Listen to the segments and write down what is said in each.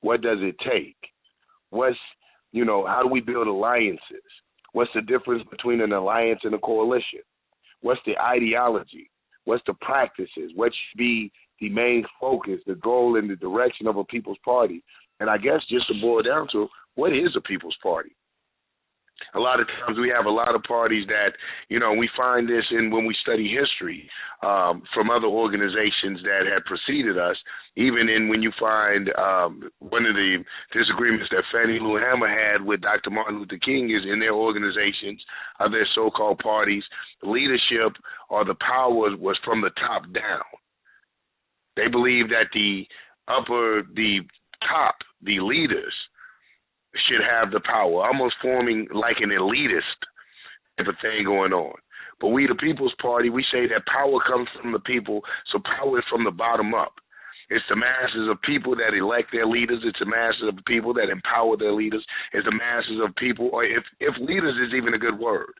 What does it take? What's, how do we build alliances? What's the difference between an alliance and a coalition? What's the ideology? What's the practices? What should be the main focus, the goal, and the direction of a people's party? And I guess just to boil down to, what is a people's party? A lot of times we have a lot of parties that, we find this in when we study history from other organizations that had preceded us, even in when you find one of the disagreements that Fannie Lou Hamer had with Dr. Martin Luther King is in their organizations, their so-called parties, the leadership or the power was from the top down. They believe that the top, the leaders, should have the power, almost forming like an elitist type of thing going on. But we, the People's Party, we say that power comes from the people, so power is from the bottom up. It's the masses of people that elect their leaders. It's the masses of people that empower their leaders. It's the masses of people, or if leaders is even a good word.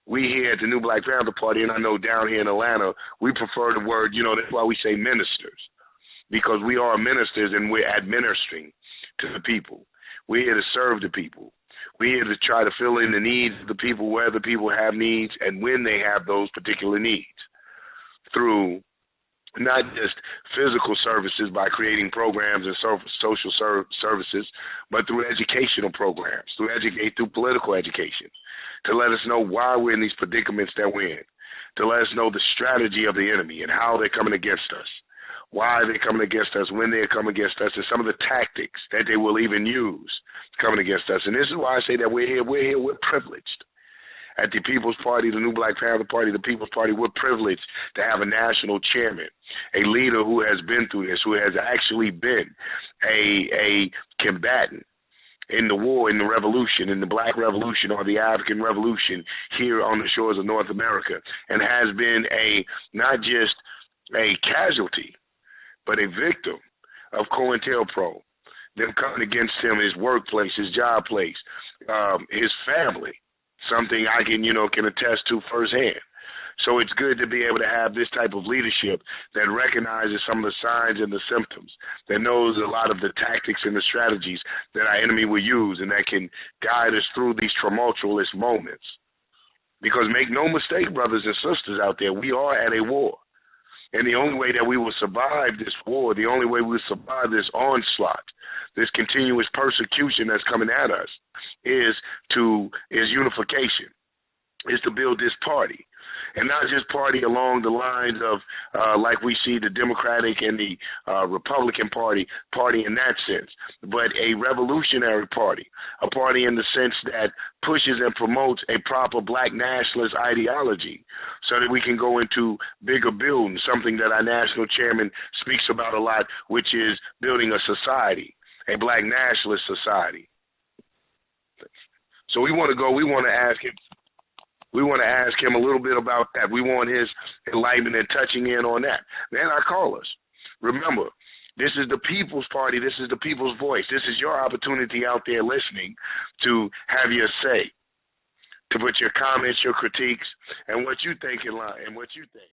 We here at the New Black Panther Party, and I know down here in Atlanta, we prefer the word, that's why we say ministers, because we are ministers and we're administering to the people. We're here to serve the people. We're here to try to fill in the needs of the people where the people have needs and when they have those particular needs through not just physical services by creating programs and social services, but through educational programs, through political education, to let us know why we're in these predicaments that we're in, to let us know the strategy of the enemy and how they're coming against us. Why they're coming against us, when they're coming against us, and some of the tactics that they will even use coming against us. And this is why I say that we're privileged. At the People's Party, the New Black Panther Party, the People's Party, we're privileged to have a national chairman, a leader who has been through this, who has actually been a combatant in the war, in the revolution, in the Black Revolution or the African Revolution here on the shores of North America, and has been not just a casualty, but a victim of COINTELPRO, them coming against him, his workplace, his job place, his family, something I can attest to firsthand. So it's good to be able to have this type of leadership that recognizes some of the signs and the symptoms, that knows a lot of the tactics and the strategies that our enemy will use, and that can guide us through these tumultuous moments. Because make no mistake, brothers and sisters out there, we are at a war. And the only way that we will survive this war, the only way we will survive this onslaught, this continuous persecution that's coming at us, is unification, is to build this party. And not just party along the lines of like we see the Democratic and the Republican party in that sense, but a revolutionary party, a party in the sense that pushes and promotes a proper Black nationalist ideology so that we can go into bigger building, something that our national chairman speaks about a lot, which is building a society, a Black nationalist society. So we want to ask him a little bit about that. We want his enlightenment and touching in on that. Then our callers. Remember, this is the People's Party. This is the people's voice. This is your opportunity out there listening to have your say, to put your comments, your critiques, and what you think in line, and what you think.